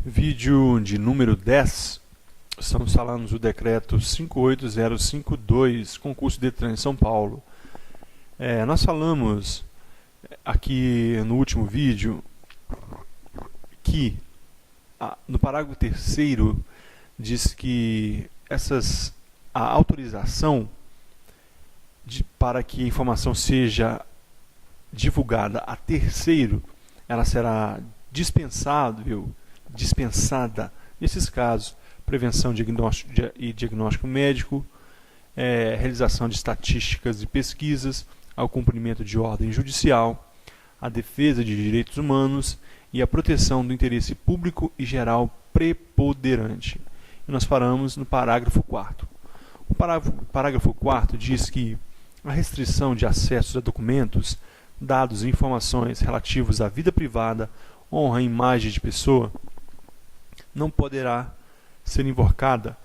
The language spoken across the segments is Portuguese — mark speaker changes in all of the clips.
Speaker 1: Vídeo de número 10, estamos falando do decreto 58052, concurso DETRAN em São Paulo. Nós falamos aqui no último vídeo que no parágrafo 3º diz que a autorização para que a informação seja divulgada a terceiro, ela será dispensada nesses casos: prevenção e diagnóstico médico, realização de estatísticas e pesquisas, ao cumprimento de ordem judicial, a defesa de direitos humanos e a proteção do interesse público e geral preponderante. E nós paramos no parágrafo 4º. O parágrafo 4º diz que a restrição de acessos a documentos, dados e informações relativos à vida privada, honra e imagem de pessoa não poderá ser invocada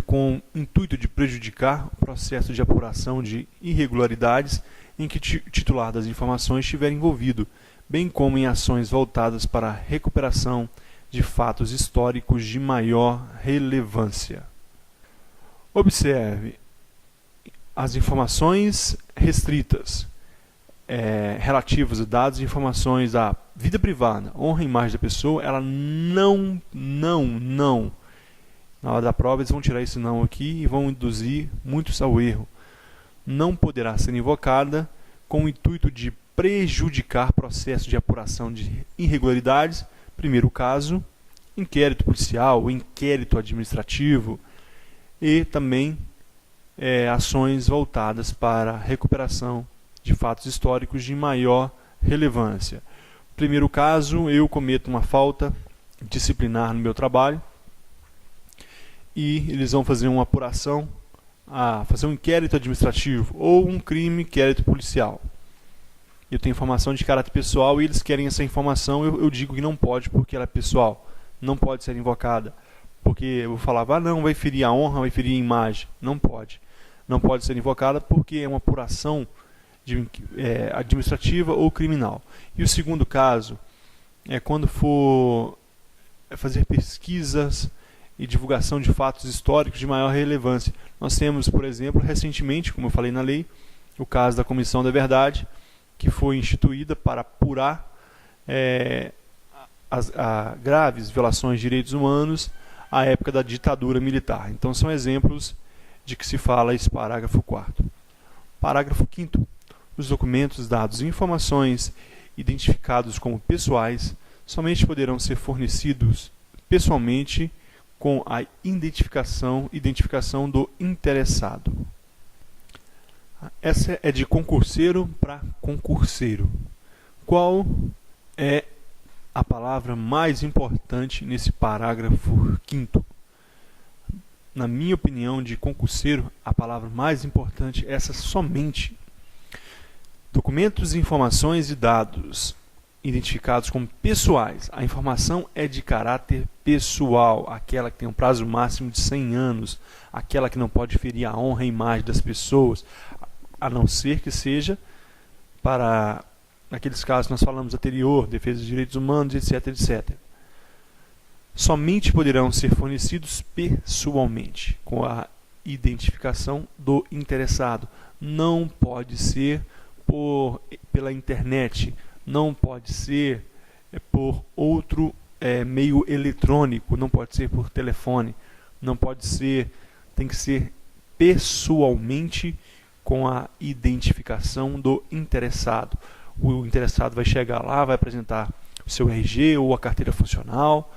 Speaker 1: com intuito de prejudicar o processo de apuração de irregularidades em que o titular das informações estiver envolvido, bem como em ações voltadas para a recuperação de fatos históricos de maior relevância. Observe, as informações restritas relativas a dados e informações da vida privada, honra e imagem da pessoa, ela não, na hora da prova eles vão tirar esse não aqui e vão induzir muitos ao erro. Não poderá ser invocada com o intuito de prejudicar processo de apuração de irregularidades, primeiro caso, inquérito policial, inquérito administrativo, e também ações voltadas para a recuperação de fatos históricos de maior relevância. Primeiro caso, eu cometo uma falta disciplinar no meu trabalho e eles vão fazer uma apuração, fazer um inquérito administrativo ou um crime, inquérito policial. Eu tenho informação de caráter pessoal e eles querem essa informação, eu digo que não pode porque ela é pessoal, não pode ser invocada. Porque eu vou falar, não, vai ferir a honra, vai ferir a imagem. Não pode. Não pode ser invocada porque é uma apuração administrativa ou criminal. E o segundo caso é quando for fazer pesquisas e divulgação de fatos históricos de maior relevância. Nós temos, por exemplo, recentemente, como eu falei na lei, o caso da Comissão da Verdade, que foi instituída para apurar as graves violações de direitos humanos à época da ditadura militar. Então são exemplos de que se fala esse parágrafo 4º. Parágrafo 5º. Os documentos, dados e informações identificados como pessoais somente poderão ser fornecidos pessoalmente com a identificação do interessado. Essa é de concurseiro para concurseiro. Qual é a palavra mais importante nesse parágrafo 5º? Na minha opinião, de concurseiro, a palavra mais importante é essa somente. Documentos, informações e dados identificados como pessoais. A informação é de caráter pessoal, aquela que tem um prazo máximo de 100 anos, aquela que não pode ferir a honra e imagem das pessoas, a não ser que seja para aqueles casos que nós falamos anterior, defesa dos direitos humanos, etc, etc. Somente poderão ser fornecidos pessoalmente, com a identificação do interessado. Não pode ser pela internet, não pode ser por outro meio eletrônico, não pode ser por telefone, não pode ser, tem que ser pessoalmente com a identificação do interessado. O interessado vai chegar lá, vai apresentar o seu RG ou a carteira funcional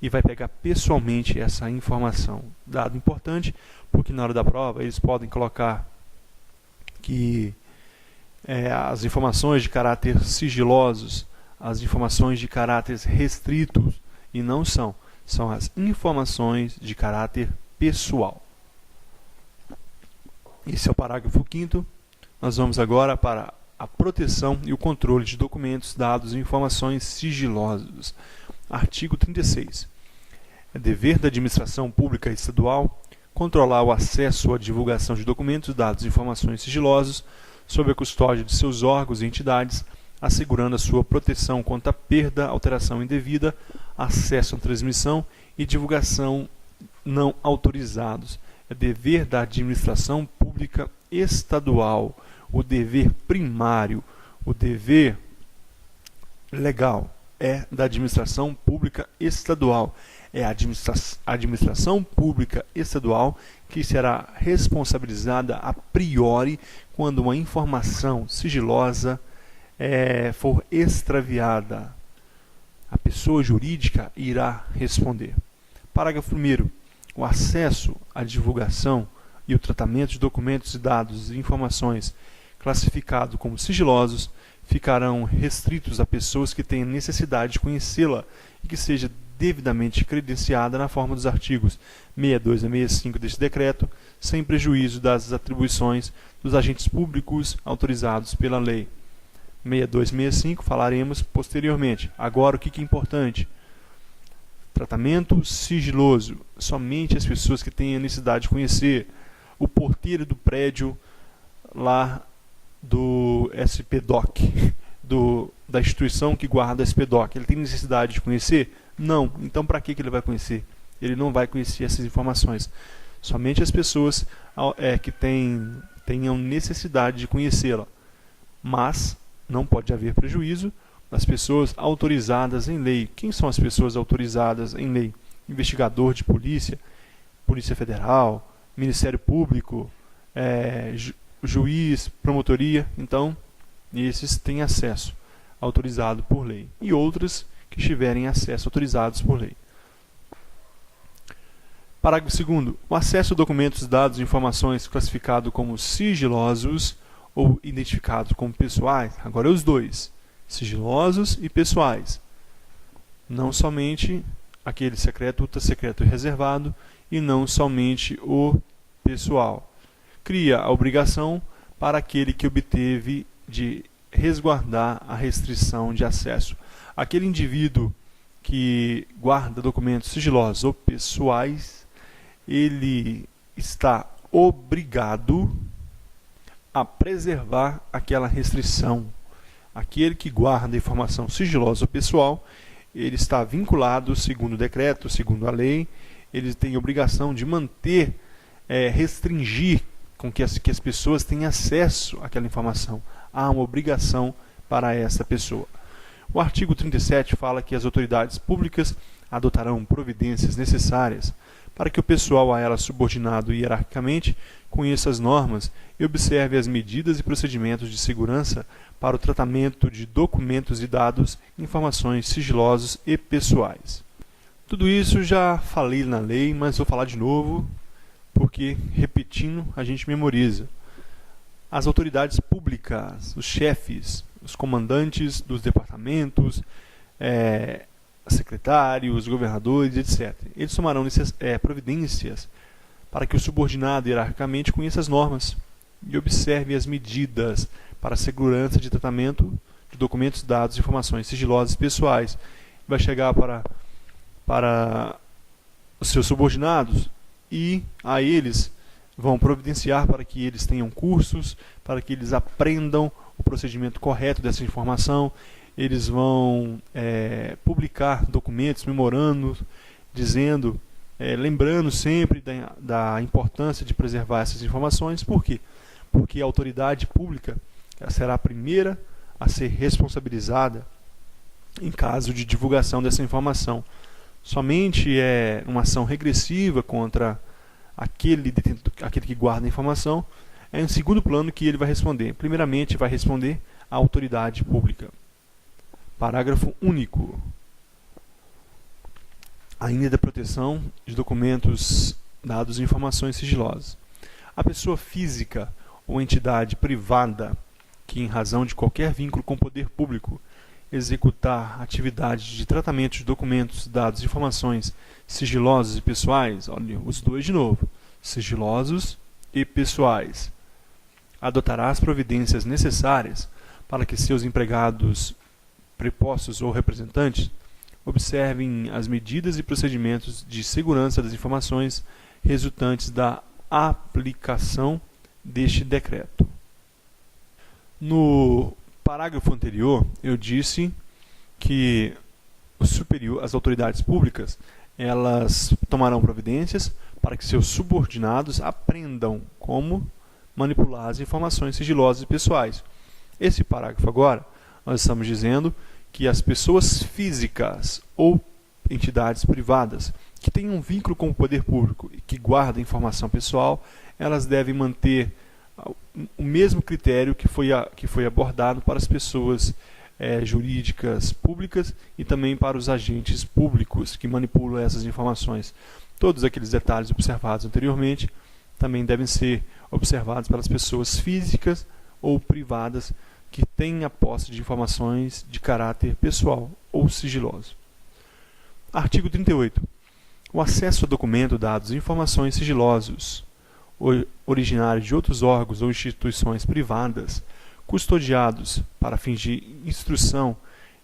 Speaker 1: e vai pegar pessoalmente essa informação. Dado importante, porque na hora da prova eles podem colocar que as informações de caráter sigilosos, as informações de caráter restritos, e não são as informações de caráter pessoal. Esse é o parágrafo 5º. Nós vamos agora para a proteção e o controle de documentos, dados e informações sigilosos. Artigo 36. É dever da administração pública estadual controlar o acesso à divulgação de documentos, dados e informações sigilosos sob a custódia de seus órgãos e entidades, assegurando a sua proteção contra a perda, alteração indevida, acesso à transmissão e divulgação não autorizados. É dever da administração pública estadual, o dever primário, o dever legal é da administração pública estadual. É a administração pública estadual que será responsabilizada a priori quando uma informação sigilosa for extraviada. A pessoa jurídica irá responder. Parágrafo 1º. O acesso à divulgação e o tratamento de documentos e dados e informações classificados como sigilosos ficarão restritos a pessoas que tenham necessidade de conhecê-la e que seja devidamente credenciada na forma dos artigos 62 a 65 deste decreto, sem prejuízo das atribuições dos agentes públicos autorizados pela lei. 62 e 65 falaremos posteriormente. Agora, o que é importante? Tratamento sigiloso. Somente as pessoas que têm a necessidade de conhecer. O porteiro do prédio lá do SPDOC, da instituição que guarda a SPDOC, ele tem necessidade de conhecer? Não. Então, para que ele vai conhecer? Ele não vai conhecer essas informações. Somente as pessoas que tenham necessidade de conhecê-la. Mas não pode haver prejuízo das pessoas autorizadas em lei. Quem são as pessoas autorizadas em lei? Investigador de polícia, Polícia Federal, Ministério Público, juiz, promotoria. Então, esses têm acesso autorizado por lei. E outras que tiverem acesso autorizados por lei. Parágrafo 2º. O acesso a documentos, dados e informações classificados como sigilosos ou identificados como pessoais, agora é os dois, sigilosos e pessoais. Não somente aquele secreto, ultra secreto e reservado, e não somente o pessoal. Cria a obrigação para aquele que obteve de resguardar a restrição de acesso. Aquele indivíduo que guarda documentos sigilosos ou pessoais, ele está obrigado a preservar aquela restrição. Aquele que guarda informação sigilosa ou pessoal, ele está vinculado, segundo o decreto, segundo a lei, ele tem obrigação de manter, restringir com que as pessoas tenham acesso àquela informação. Há uma obrigação para essa pessoa. O artigo 37 fala que as autoridades públicas adotarão providências necessárias para que o pessoal a ela subordinado hierarquicamente conheça as normas e observe as medidas e procedimentos de segurança para o tratamento de documentos e dados, informações sigilosos e pessoais. Tudo isso já falei na lei, mas vou falar de novo, porque repetindo a gente memoriza. As autoridades públicas, os chefes, os comandantes dos departamentos, secretários, governadores, etc. Eles tomarão providências para que o subordinado hierarquicamente conheça as normas e observe as medidas para a segurança de tratamento de documentos, dados e informações sigilosas e pessoais. Vai chegar para os seus subordinados e a eles vão providenciar para que eles tenham cursos, para que eles aprendam o procedimento correto dessa informação. Eles vão publicar documentos, memorandos, dizendo, lembrando sempre da importância de preservar essas informações. Por quê? Porque a autoridade pública será a primeira a ser responsabilizada em caso de divulgação dessa informação. Somente uma ação regressiva contra aquele que guarda a informação, em segundo plano que ele vai responder. Primeiramente, vai responder a autoridade pública. Parágrafo único. Ainda da proteção de documentos, dados e informações sigilosas. A pessoa física ou entidade privada que, em razão de qualquer vínculo com o poder público, executar atividades de tratamento de documentos, dados e informações sigilosos e pessoais, olha, os dois de novo, sigilosos e pessoais, adotará as providências necessárias para que seus empregados, prepostos ou representantes observem as medidas e procedimentos de segurança das informações resultantes da aplicação deste decreto. No parágrafo anterior, eu disse que as autoridades públicas, elas tomarão providências para que seus subordinados aprendam como manipular as informações sigilosas e pessoais. Esse parágrafo agora, nós estamos dizendo que as pessoas físicas ou entidades privadas que têm um vínculo com o poder público e que guardam informação pessoal, elas devem manter o mesmo critério que foi abordado para as pessoas jurídicas públicas e também para os agentes públicos que manipulam essas informações. Todos aqueles detalhes observados anteriormente também devem ser observados pelas pessoas físicas ou privadas que têm a posse de informações de caráter pessoal ou sigiloso. Artigo 38. O acesso a documento, dados e informações sigilosos originários de outros órgãos ou instituições privadas, custodiados para fins de instrução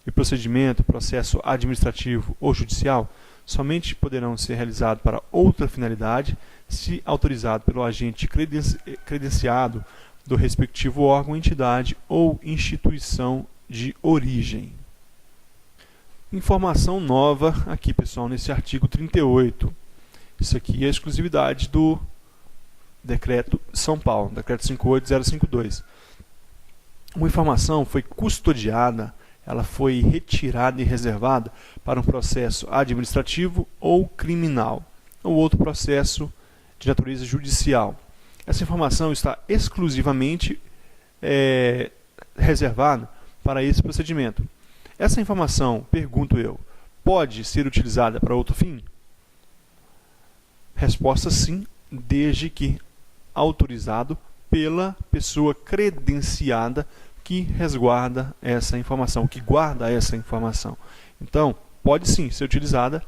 Speaker 1: e procedimento, processo administrativo ou judicial, somente poderão ser realizados para outra finalidade se autorizado pelo agente credenciado do respectivo órgão, entidade ou instituição de origem. Informação nova aqui, pessoal, nesse artigo 38. Isso aqui é a exclusividade do Decreto São Paulo, Decreto 58052. Uma informação foi custodiada, ela foi retirada e reservada para um processo administrativo ou criminal, ou outro processo de natureza judicial. Essa informação está exclusivamente reservada para esse procedimento. Essa informação, pergunto eu, pode ser utilizada para outro fim? Resposta sim, desde que autorizado pela pessoa credenciada que resguarda essa informação, que guarda essa informação. Então, pode sim ser utilizada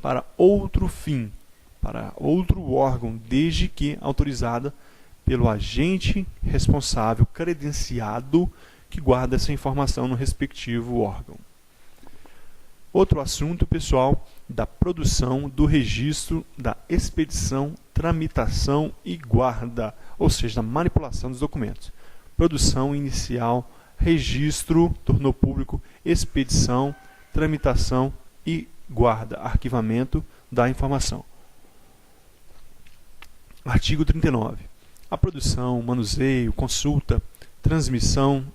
Speaker 1: para outro fim, para outro órgão, desde que autorizada pelo agente responsável credenciado que guarda essa informação no respectivo órgão. Outro assunto, pessoal, da produção, do registro, da expedição, tramitação e guarda, ou seja, da manipulação dos documentos. Produção inicial, registro, tornou público, expedição, tramitação e guarda, arquivamento da informação. Artigo 39. A produção, manuseio, consulta, transmissão,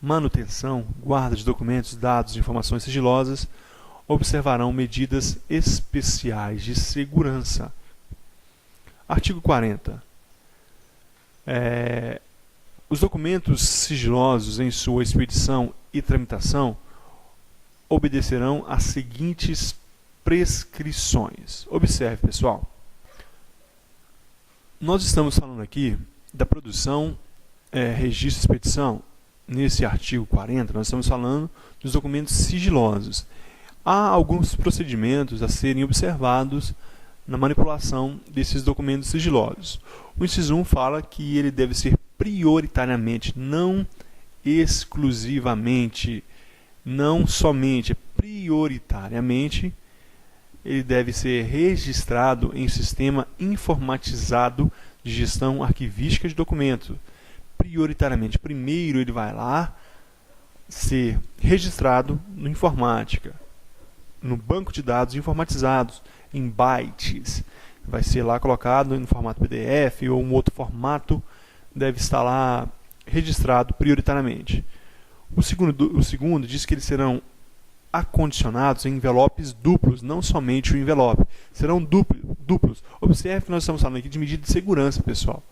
Speaker 1: manutenção, guarda de documentos, dados e informações sigilosas observarão medidas especiais de segurança. Artigo 40. Os documentos sigilosos em sua expedição e tramitação obedecerão às seguintes prescrições. Observe, pessoal. Nós estamos falando aqui da produção, registro e expedição. Nesse artigo 40, nós estamos falando dos documentos sigilosos. Há alguns procedimentos a serem observados na manipulação desses documentos sigilosos. O inciso 1 fala que ele deve ser prioritariamente, não exclusivamente, não somente, prioritariamente, ele deve ser registrado em sistema informatizado de gestão arquivística de documentos. Prioritariamente, primeiro ele vai lá ser registrado no informática, no banco de dados informatizados, em bytes. Vai ser lá colocado em formato PDF ou um outro formato, deve estar lá registrado prioritariamente. O segundo diz que eles serão acondicionados em envelopes duplos, não somente o envelope, serão duplos. Observe que nós estamos falando aqui de medida de segurança, pessoal.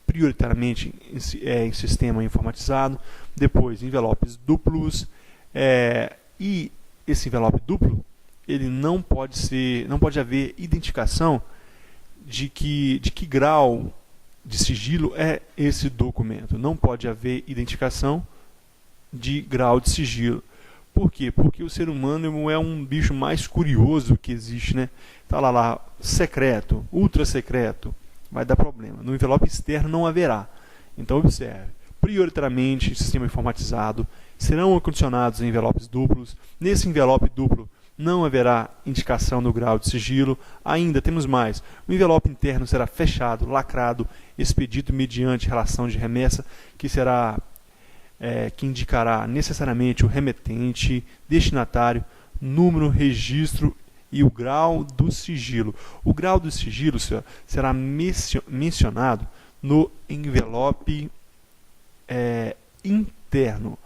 Speaker 1: Prioritariamente em sistema informatizado, depois envelopes duplos, e esse envelope duplo, ele não pode haver identificação de que grau de sigilo é esse documento. Não pode haver identificação de grau de sigilo. Por quê? Porque o ser humano é um bicho mais curioso que existe, né? Tá lá, secreto, ultra secreto, vai dar problema. No envelope externo não haverá. Então observe, prioritariamente em sistema informatizado, serão acondicionados em envelopes duplos. Nesse envelope duplo não haverá indicação do grau de sigilo. Ainda temos mais, o envelope interno será fechado, lacrado, expedido mediante relação de remessa, que indicará necessariamente o remetente, destinatário número, registro e o grau do sigilo. O grau do sigilo será mencionado no envelope interno.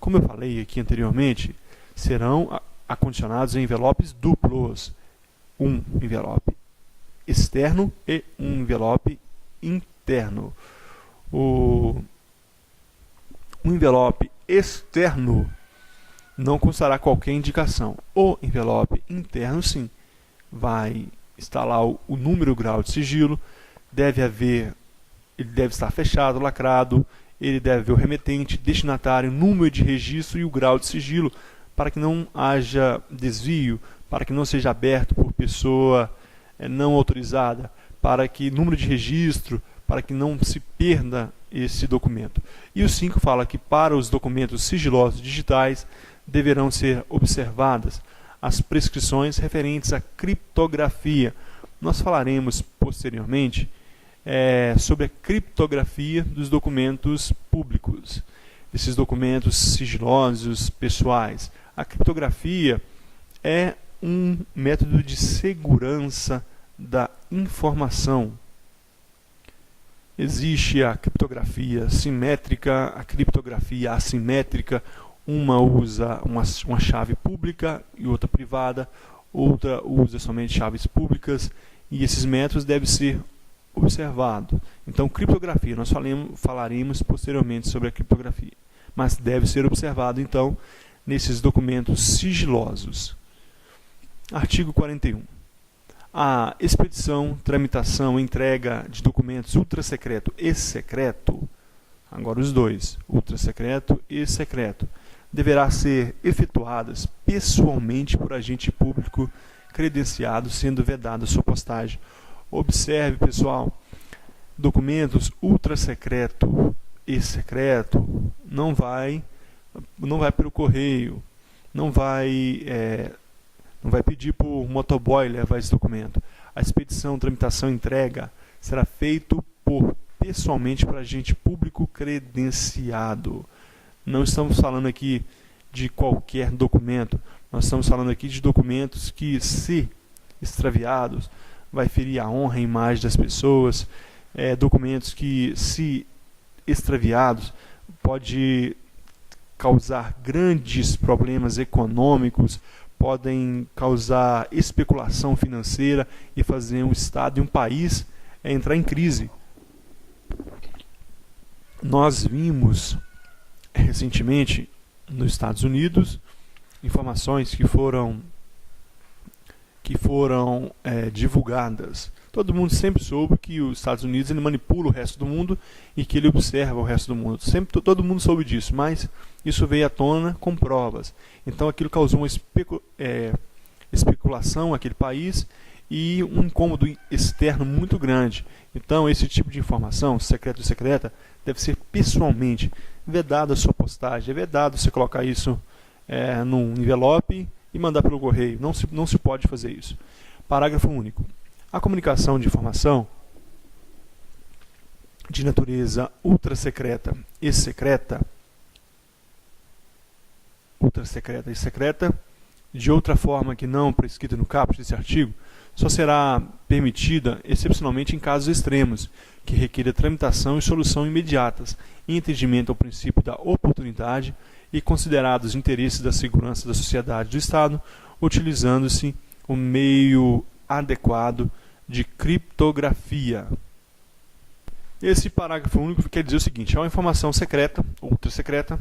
Speaker 1: Como eu falei aqui anteriormente, serão acondicionados em envelopes duplos. Um envelope externo e um envelope interno. O envelope externo não constará qualquer indicação. O envelope interno, sim, vai estar lá o número, o grau de sigilo, ele deve estar fechado, lacrado, ele deve ver o remetente, destinatário, número de registro e o grau de sigilo, para que não haja desvio, para que não seja aberto por pessoa não autorizada, para que número de registro, para que não se perda esse documento. E o 5 fala que para os documentos sigilosos digitais deverão ser observadas as prescrições referentes à criptografia. Nós falaremos posteriormente sobre a criptografia dos documentos públicos, esses documentos sigilosos pessoais. A criptografia é um método de segurança da informação. Existe a criptografia simétrica, a criptografia assimétrica. Uma usa uma chave pública e outra privada, outra usa somente chaves públicas, e esses métodos devem ser observados. Então, criptografia, nós falaremos posteriormente sobre a criptografia, mas deve ser observado, então, nesses documentos sigilosos. Artigo 41. A expedição, tramitação, entrega de documentos ultrasecreto e secreto, agora os dois, ultrasecreto e secreto, deverá ser efetuadas pessoalmente por agente público credenciado, sendo vedada sua postagem. Observe, pessoal, documentos ultrasecreto e secreto não vai pelo correio, não vai pedir por motoboy levar esse documento. A expedição, tramitação, entrega será feito pessoalmente por agente público credenciado. Não estamos falando aqui de qualquer documento, nós estamos falando aqui de documentos que, se extraviados, vai ferir a honra e a imagem das pessoas, documentos que, se extraviados, pode causar grandes problemas econômicos, podem causar especulação financeira e fazer um Estado e um país entrar em crise. Nós vimos recentemente nos Estados Unidos informações que foram divulgadas. Todo mundo sempre soube que os Estados Unidos ele manipula o resto do mundo e que ele observa o resto do mundo. Todo mundo soube disso, mas isso veio à tona com provas. Então aquilo causou uma especulação naquele país e um incômodo externo muito grande. Então esse tipo de informação, secreto e secreta, deve ser pessoalmente vedado a sua postagem. É vedado você colocar isso num envelope e mandar pelo correio. Não se pode fazer isso. Parágrafo único. A comunicação de informação de natureza ultrasecreta e secreta, de outra forma que não prescrita no caput desse artigo, só será permitida excepcionalmente em casos extremos, que requerem tramitação e solução imediatas, em entendimento ao princípio da oportunidade e considerados os interesses da segurança da sociedade e do Estado, utilizando-se o meio adequado de criptografia. Esse parágrafo único quer dizer o seguinte: é uma informação secreta, ultrasecreta,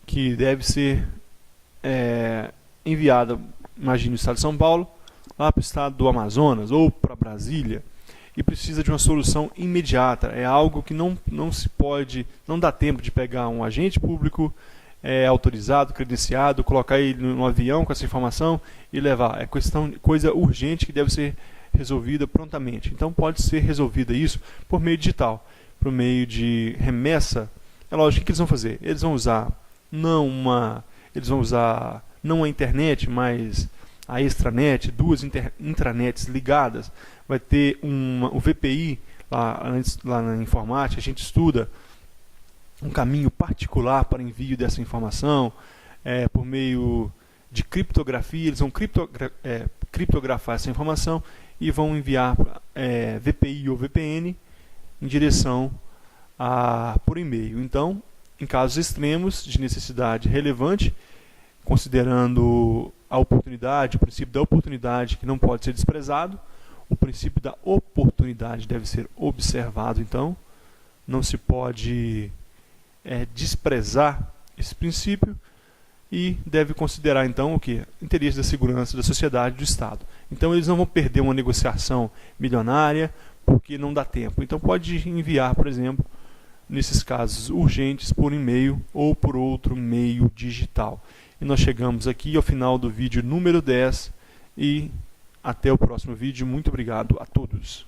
Speaker 1: que deve ser enviada, imagine, no estado de São Paulo, lá para o estado do Amazonas ou para Brasília, e precisa de uma solução imediata. É algo que não dá tempo de pegar um agente público autorizado, credenciado, colocar ele no avião com essa informação e levar. É coisa urgente que deve ser resolvida prontamente. Então pode ser resolvida isso por meio digital, por meio de remessa. É lógico, o que eles vão fazer? Eles vão usar não a internet, mas a extranet, duas intranets ligadas. Vai ter o VPI lá na informática. A gente estuda um caminho particular para envio dessa informação por meio de criptografia, eles vão criptografar essa informação e vão enviar VPI ou VPN em direção por e-mail. Então, em casos extremos de necessidade relevante, considerando a oportunidade, o princípio da oportunidade que não pode ser desprezado, o princípio da oportunidade deve ser observado, então não se pode desprezar esse princípio e deve considerar então o que? Interesse da segurança da sociedade e do Estado. Então eles não vão perder uma negociação milionária porque não dá tempo. Então pode enviar, por exemplo, nesses casos urgentes por e-mail ou por outro meio digital. E nós chegamos aqui ao final do vídeo número 10 e até o próximo vídeo. Muito obrigado a todos.